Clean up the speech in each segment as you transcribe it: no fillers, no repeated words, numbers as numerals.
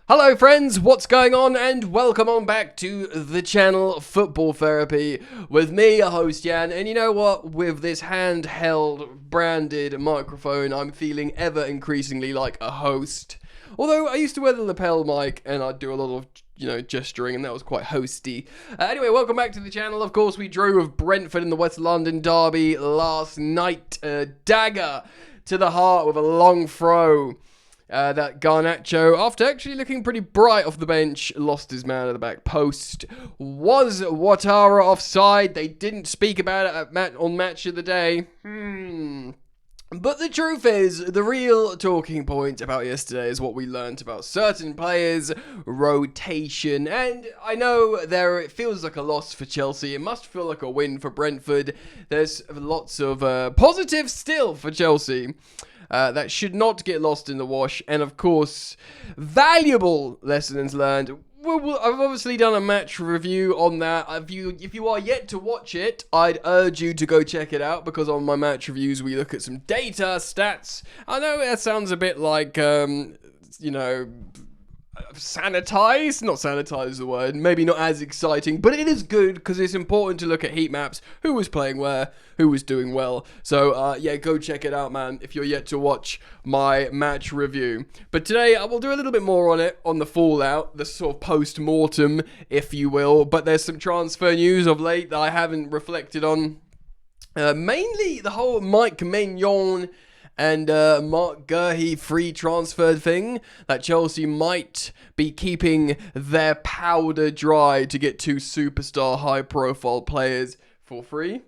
Hello friends, what's going on, and welcome on back to the channel Football Therapy with me, your host Jan. And you know what, with this handheld branded microphone, I'm feeling ever increasingly like a host. Although I used to wear the lapel mic and I'd do a lot of, gesturing, and that was quite hosty. Anyway, welcome back to the channel. Of course, we drew with Brentford in the West London derby last night. Dagger to the heart with a long throw. That Garnacho, after actually looking pretty bright off the bench, lost his man at the back post. Was Ouattara offside? They didn't speak about it on Match of the Day. But the truth is, the real talking point about yesterday is what we learnt about certain players, rotation, and I know it feels like a loss for Chelsea. It must feel like a win for Brentford. There's lots of positives still for Chelsea. That should not get lost in the wash. And of course, valuable lessons learned. I've obviously done a match review on that. If you are yet to watch it, I'd urge you to go check it out, because on my match reviews we look at some data, stats. I know that sounds a bit like, sanitized? Not sanitized is the word. Maybe not as exciting, but it is good because it's important to look at heat maps, who was playing where, who was doing well. So, go check it out, man, if you're yet to watch my match review. But today, I will do a little bit more on it, on the fallout, the sort of post-mortem, if you will. But there's some transfer news of late that I haven't reflected on. Mainly the whole Mike Maignan and Mark Guehi free transfer thing, that Chelsea might be keeping their powder dry to get two superstar high-profile players for free.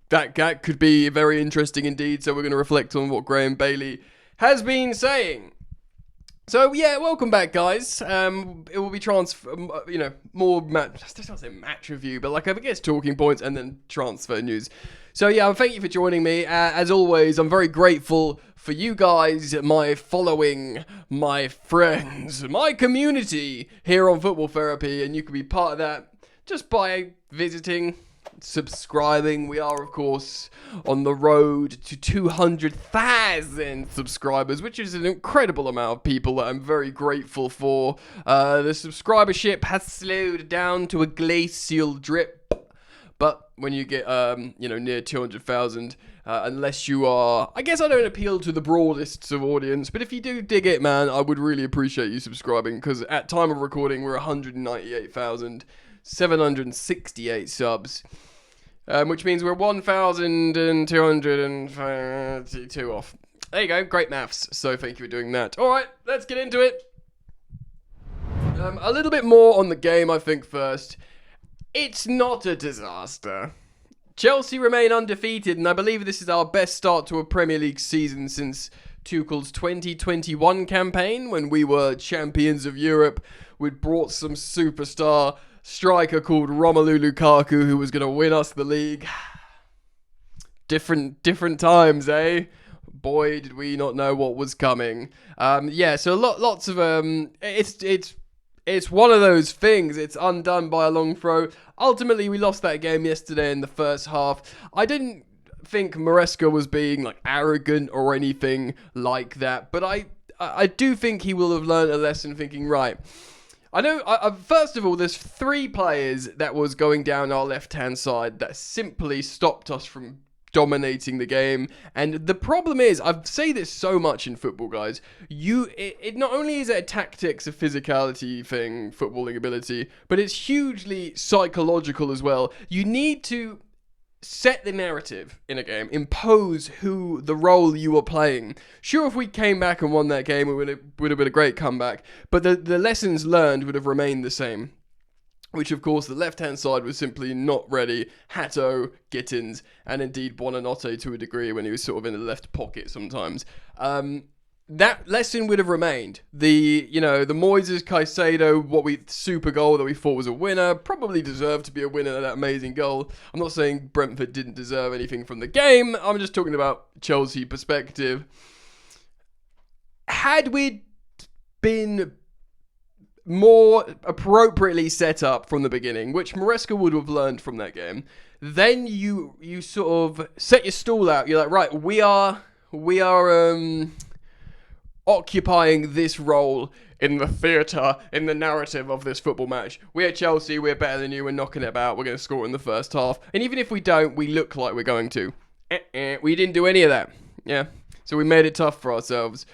That could be very interesting indeed, so we're going to reflect on what Graham Bailey has been saying. So, yeah, welcome back, guys. It will be more match review, but I guess talking points and then transfer news. So, yeah, thank you for joining me. As always, I'm very grateful for you guys, my following, my friends, my community here on Football Therapy, and you can be part of that just by visiting, subscribing. We are, of course, on the road to 200,000 subscribers, which is an incredible amount of people that I'm very grateful for. The subscribership has slowed down to a glacial drip, but when you get, near 200,000, unless you are, I guess I don't appeal to the broadest of audience, but if you do dig it, man, I would really appreciate you subscribing, because at time of recording, we're 198,768 subs. Which means we're 1,232 off. There you go, great maths. So thank you for doing that. Alright, let's get into it. A little bit more on the game, I think, first. It's not a disaster. Chelsea remain undefeated, and I believe this is our best start to a Premier League season since Tuchel's 2021 campaign, when we were champions of Europe. We'd brought some superstar striker called Romelu Lukaku, who was going to win us the league. Different times, eh? Boy, did we not know what was coming. So lots of it's one of those things. It's undone by a long throw. Ultimately, we lost that game yesterday in the first half. I didn't think Maresca was being arrogant or anything like that, but I do think he will have learned a lesson, thinking, right, I know, first of all, there's three players that was going down our left-hand side that simply stopped us from dominating the game. And the problem is, I say this so much in football, guys, it not only is it a tactics, a physicality thing, footballing ability, but it's hugely psychological as well. You need to set the narrative in a game, impose the role you are playing. Sure, if we came back and won that game, it would have been a great comeback, but the lessons learned would have remained the same. Which, of course, the left-hand side was simply not ready. Hatto, Gittins, and indeed Buonanotte to a degree when he was sort of in the left pocket sometimes. That lesson would have remained. The Moises Caicedo, super goal that we thought was a winner, probably deserved to be a winner, that amazing goal. I'm not saying Brentford didn't deserve anything from the game. I'm just talking about Chelsea perspective. Had we been more appropriately set up from the beginning, which Maresca would have learned from that game, then you sort of set your stall out. You're like, right, we are occupying this role in the theatre, in the narrative of this football match. We're Chelsea, we're better than you, we're knocking it about, we're going to score in the first half. And even if we don't, we look like we're going to. We didn't do any of that. Yeah. So we made it tough for ourselves.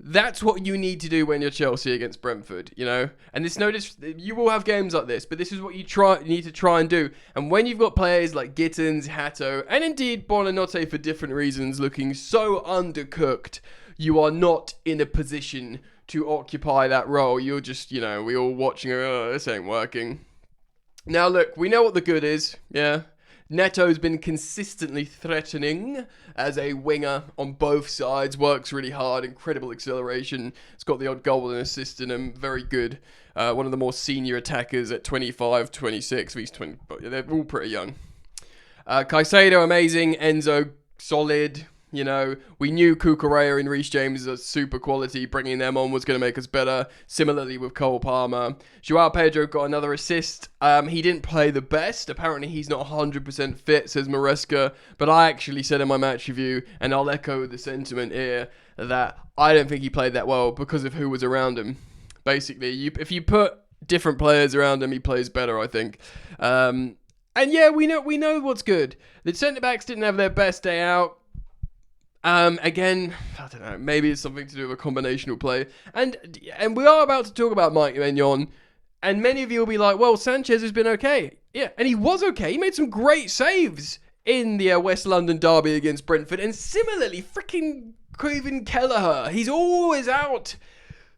That's what you need to do when you're Chelsea against Brentford, you know? And it's notice you will have games like this, but this is what you need to try and do. And when you've got players like Gittins, Hatto, and indeed Buonanotte for different reasons looking so undercooked, you are not in a position to occupy that role. You're just, you know, we're all watching, oh, this ain't working. Now look, we know what the good is, yeah? Neto's been consistently threatening as a winger on both sides, works really hard, incredible acceleration. It's got the odd goal and assist in him, very good. One of the more senior attackers at 25, 26, he's 20, but they're all pretty young. Caicedo, amazing. Enzo, solid. You know, we knew Cucurella and Reece James are super quality. Bringing them on was going to make us better. Similarly with Cole Palmer. Joao Pedro got another assist. He didn't play the best. Apparently he's not 100% fit, says Maresca. But I actually said in my match review, and I'll echo the sentiment here, that I don't think he played that well because of who was around him. Basically, if you put different players around him, he plays better, I think. And yeah, we know what's good. The centre-backs didn't have their best day out. Again, I don't know, maybe it's something to do with a combinational play. And we are about to talk about Mike Maignan, and many of you will be like, well, Sanchez has been okay. Yeah, and he was okay. He made some great saves in the West London derby against Brentford. And similarly, freaking Kevin Kelleher, he's always out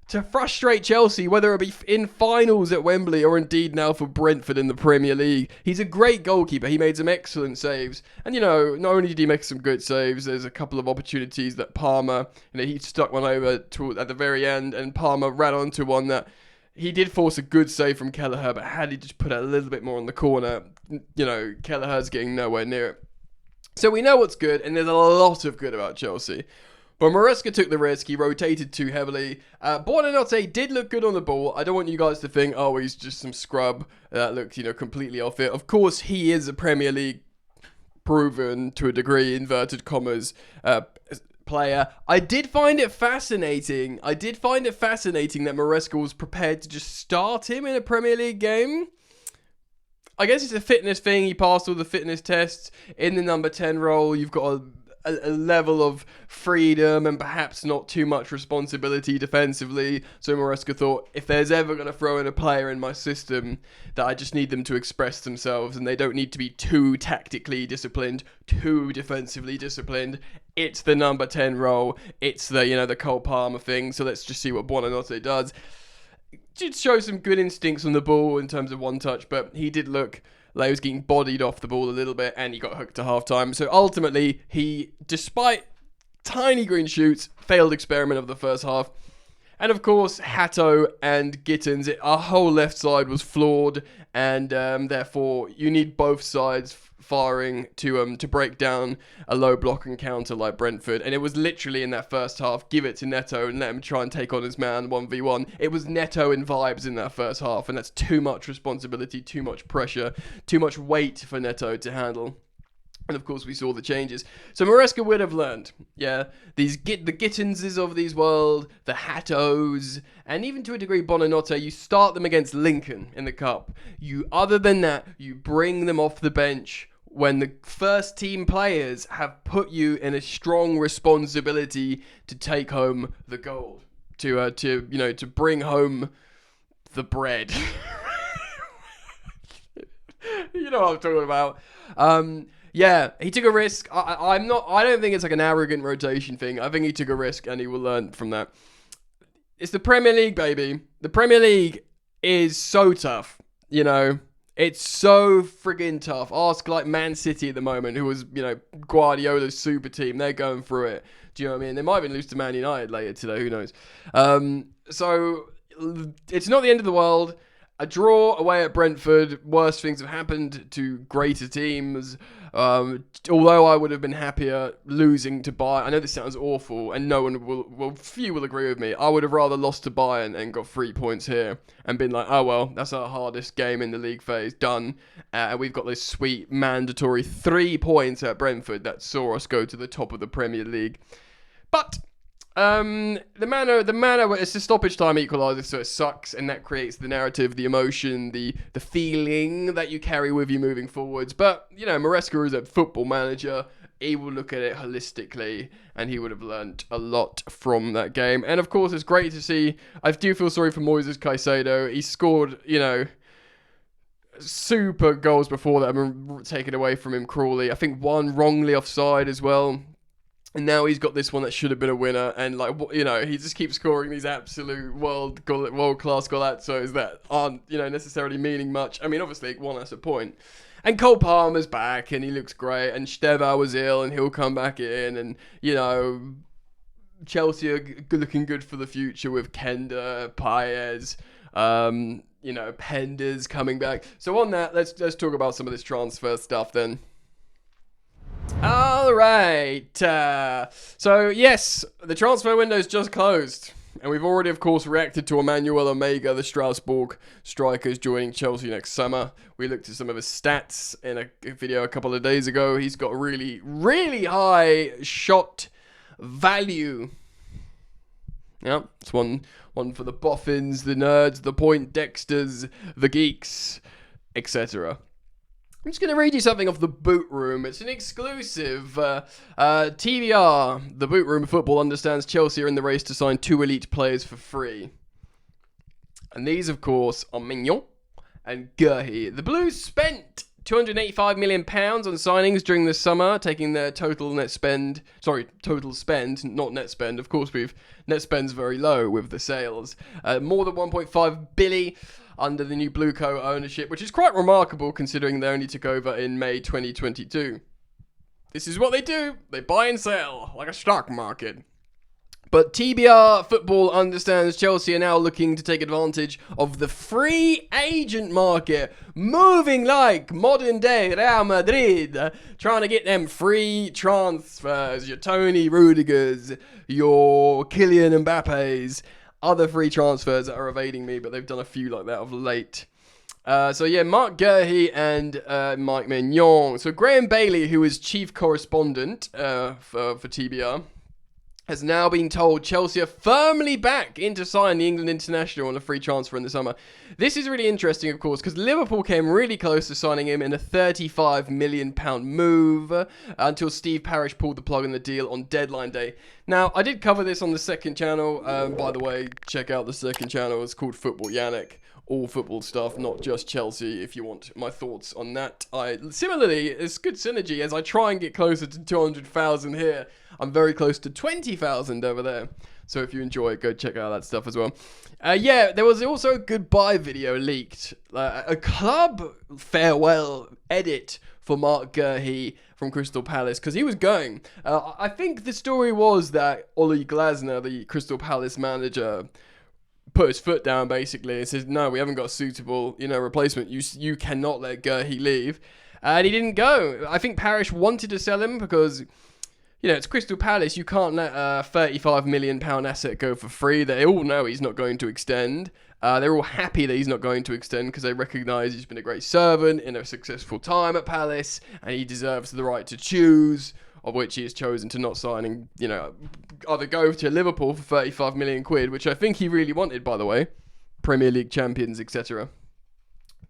to frustrate Chelsea, whether it be in finals at Wembley or indeed now for Brentford in the Premier League. He's a great goalkeeper. He made some excellent saves. And, you know, not only did he make some good saves, there's a couple of opportunities that Palmer, you know, he stuck one over at the very end, and Palmer ran onto one that he did force a good save from Kelleher, but had he just put it a little bit more on the corner, you know, Kelleher's getting nowhere near it. So we know what's good, and there's a lot of good about Chelsea. But Maresca took the risk. He rotated too heavily. Buonanotte did look good on the ball. I don't want you guys to think, oh, he's just some scrub that looked, you know, completely off it. Of course, he is a Premier League proven, to a degree, inverted commas, player. I did find it fascinating. that Maresca was prepared to just start him in a Premier League game. I guess it's a fitness thing. He passed all the fitness tests. In the number 10 role, you've got a level of freedom and perhaps not too much responsibility defensively. So Maresca thought, if there's ever going to throw in a player in my system, that I just need them to express themselves and they don't need to be too tactically disciplined, too defensively disciplined. It's the number 10 role. It's the, you know, the Cole Palmer thing. So let's just see what Buonanotte does. Did show some good instincts on the ball in terms of one touch, but he did look like he was getting bodied off the ball a little bit, and he got hooked to half-time. So ultimately, he, despite tiny green shoots, failed experiment of the first half. And of course, Hatto and Gittins, our whole left side was flawed, and therefore you need both sides firing to break down a low block and counter like Brentford. And it was literally in that first half, give it to Neto and let him try and take on his man 1v1. It was Neto in vibes in that first half, and that's too much responsibility, too much pressure, too much weight for Neto to handle. And of course, we saw the changes. So Maresca would have learned, yeah, the Gittinses of these world, the Hattos, and even to a degree Buonanotte, you start them against Lincoln in the Cup. Other than that, you bring them off the bench when the first team players have put you in a strong responsibility to take home the gold, to bring home the bread. You know what I'm talking about. Yeah, he took a risk. I don't think it's like an arrogant rotation thing. I think he took a risk and he will learn from that. It's the Premier League, baby. The Premier League is so tough, you know. It's so friggin' tough. Ask like Man City at the moment, who was, you know, Guardiola's super team. They're going through it. Do you know what I mean? They might even lose to Man United later today. Who knows? So it's not the end of the world. A draw away at Brentford. Worse things have happened to greater teams. Although I would have been happier losing to Bayern. I know this sounds awful, and no one will. Few will agree with me. I would have rather lost to Bayern and got 3 points here, and been like, oh well, that's our hardest game in the league phase done. And we've got this sweet mandatory 3 points at Brentford that saw us go to the top of the Premier League. But The manner, it's a stoppage time equaliser, so it sucks, and that creates the narrative, the emotion, the feeling that you carry with you moving forwards. But Maresca is a football manager. He will look at it holistically, and he would have learnt a lot from that game. And of course, it's great to see. I do feel sorry for Moises Caicedo. He scored, super goals before that have been taken away from him cruelly. I think one wrongly offside as well. And now he's got this one that should have been a winner, and he just keeps scoring these absolute world class golazos that aren't necessarily meaning much. I mean, obviously one has a point. And Cole Palmer's back, and he looks great. And Steva was ill, and he'll come back in. And Chelsea are looking good for the future with Kenda, Paez, Penders coming back. So on that, let's talk about some of this transfer stuff then. All right. So, yes, the transfer window's just closed. And we've already, of course, reacted to Emmanuel Omega, the Strasbourg strikers, joining Chelsea next summer. We looked at some of his stats in a video a couple of days ago. He's got really, really high shot value. Yeah, it's one for the boffins, the nerds, the point dexters, the geeks, etc. I'm just going to read you something off the Boot Room. It's an exclusive. TBR, the Boot Room of Football understands Chelsea are in the race to sign 2 elite players for free. And these, of course, are Mignon and Guehi. The Blues spent £285 million on signings during the summer, taking their total spend, not net spend. Of course, net spend's very low with the sales. More than 1.5 billion under the new Blue Co ownership, which is quite remarkable considering they only took over in May 2022. This is what they do. They buy and sell like a stock market. But TBR Football understands Chelsea are now looking to take advantage of the free agent market, moving like modern day Real Madrid, trying to get them free transfers, your Tony Rudigers, your Kylian Mbappe's, other free transfers that are evading me, but they've done a few like that of late. Mark Guehi and Mike Mignon. So Graham Bailey, who is chief correspondent for TBR, has now been told Chelsea are firmly back in to sign the England international on a free transfer in the summer. This is really interesting, of course, because Liverpool came really close to signing him in a £35 million move until Steve Parish pulled the plug on the deal on deadline day. Now, I did cover this on the second channel. By the way, check out the second channel. It's called Football Yannick. All football stuff, not just Chelsea, if you want my thoughts on that. Similarly, it's good synergy as I try and get closer to 200,000 here. I'm very close to 20,000 over there. So if you enjoy it, go check out that stuff as well. There was also a goodbye video leaked. A club farewell edit for Mark Guehi from Crystal Palace, because he was going. I think the story was that Oli Glasner, the Crystal Palace manager, put his foot down basically and says, no, we haven't got a suitable, replacement. You cannot let Guehi leave. And he didn't go. I think Parish wanted to sell him because, it's Crystal Palace. You can't let a £35 million asset go for free. They all know he's not going to extend. They're all happy that he's not going to extend because they recognise he's been a great servant in a successful time at Palace and he deserves the right to choose, of which he has chosen to not signing, either go to Liverpool for 35 million quid, which I think he really wanted, by the way, Premier League champions, etc.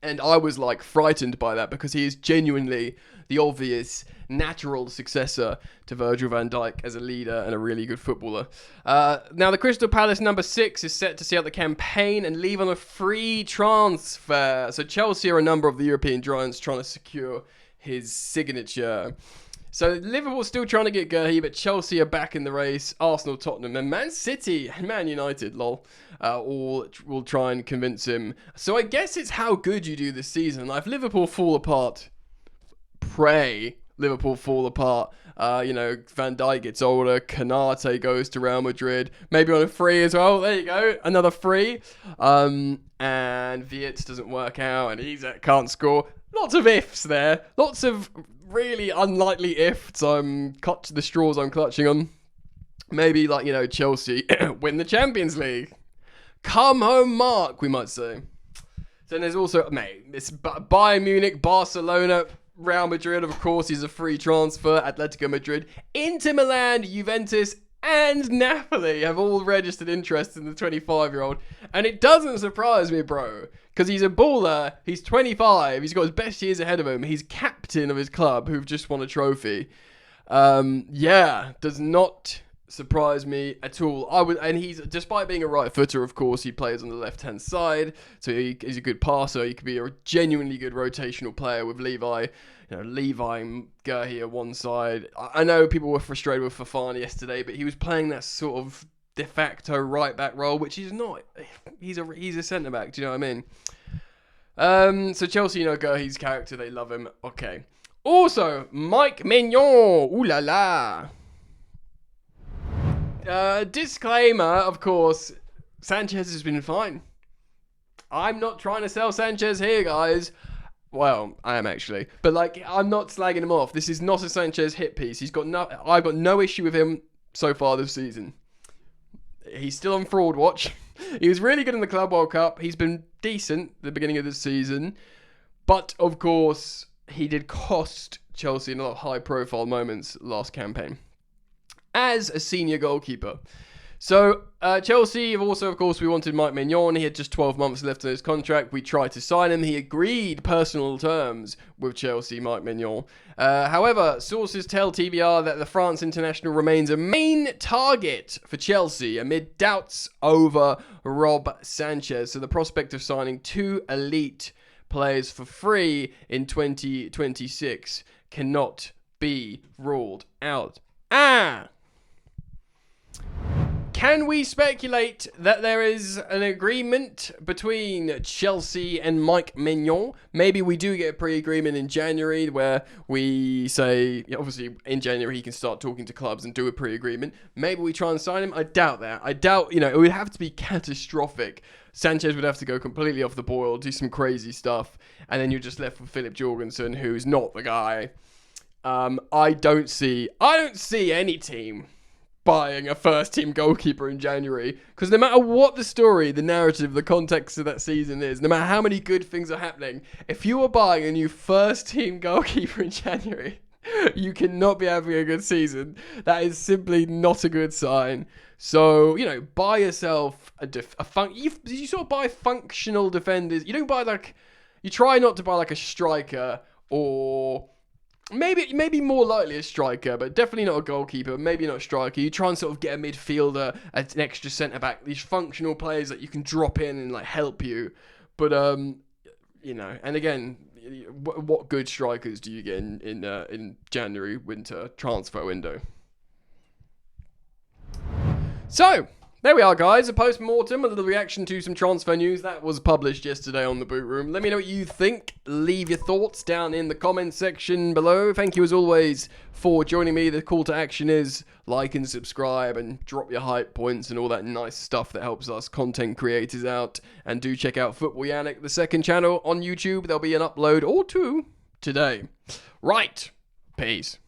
And I was frightened by that because he is genuinely the obvious natural successor to Virgil van Dijk as a leader and a really good footballer. Now, the Crystal Palace number 6 is set to see out the campaign and leave on a free transfer. So Chelsea are a number of the European giants trying to secure his signature. So Liverpool's still trying to get Guehi, but Chelsea are back in the race. Arsenal, Tottenham, and Man City and Man United, all will try and convince him. So I guess it's how good you do this season. If Liverpool fall apart, pray Liverpool fall apart. Van Dijk gets older. Kanate goes to Real Madrid. Maybe on a free as well. There you go. Another free. And Vietz doesn't work out and Isak can't score. Lots of ifs there. Lots of really unlikely ifs. The straws I'm clutching on. Maybe Chelsea win the Champions League. Come home, Mark, we might say. Then there's also, it's Bayern Munich, Barcelona, Real Madrid, of course, is a free transfer. Atletico Madrid, Inter Milan, Juventus, and Napoli have all registered interest in the 25-year-old. And it doesn't surprise me, bro, because he's a baller, he's 25, he's got his best years ahead of him, he's captain of his club who've just won a trophy. Does not surprise me at all. And he's, despite being a right footer, of course, he plays on the left-hand side, so he's a good passer. He could be a genuinely good rotational player with Levi and Gerhi at one side. I know people were frustrated with Fofana yesterday, but he was playing that sort of de facto right back role, which he's not. He's a centre back. Do you know what I mean? So Chelsea, Gerhi's character, they love him. Okay. Also, Mike Maignan. Ooh la la. Disclaimer, of course, Sanchez has been fine. I'm not trying to sell Sanchez here, guys. Well, I am actually, but I'm not slagging him off. This is not a Sanchez hit piece. I've got no issue with him so far this season. He's still on fraud watch. He was really good in the Club World Cup. He's been decent at the beginning of the season, but of course, he did cost Chelsea in a lot of high-profile moments last campaign as a senior goalkeeper. So, Chelsea have also, of course, we wanted Mike Maignan. He had just 12 months left on his contract. We tried to sign him. He agreed personal terms with Chelsea, Mike Maignan. However, sources tell TBR that the France international remains a main target for Chelsea amid doubts over Rob Sanchez. So the prospect of signing two elite players for free in 2026 cannot be ruled out. Can we speculate that there is an agreement between Chelsea and Mike Maignan? Maybe we do get a pre-agreement in January where we say, obviously in January he can start talking to clubs and do a pre-agreement. Maybe we try and sign him. I doubt that. I doubt, it would have to be catastrophic. Sanchez would have to go completely off the boil, do some crazy stuff, and then you're just left with Philip Jorgensen, who's not the guy. I don't see any team buying a first-team goalkeeper in January, because no matter what the story, the narrative, the context of that season is, no matter how many good things are happening, if you are buying a new first-team goalkeeper in January, you cannot be having a good season. That is simply not a good sign. So, buy yourself you sort of buy functional defenders. You don't buy you try not to buy a striker, or maybe more likely a striker, but definitely not a goalkeeper, maybe not a striker. You try and sort of get a midfielder, an extra centre-back, these functional players that you can drop in and help you. But, and again, what good strikers do you get in January winter transfer window? So, there we are, guys. A post-mortem, a little reaction to some transfer news that was published yesterday on the Boot Room. Let me know what you think. Leave your thoughts down in the comments section below. Thank you, as always, for joining me. The call to action is like and subscribe and drop your hype points and all that nice stuff that helps us content creators out. And do check out Football Yannick, the second channel on YouTube. There'll be an upload or two today. Right. Peace.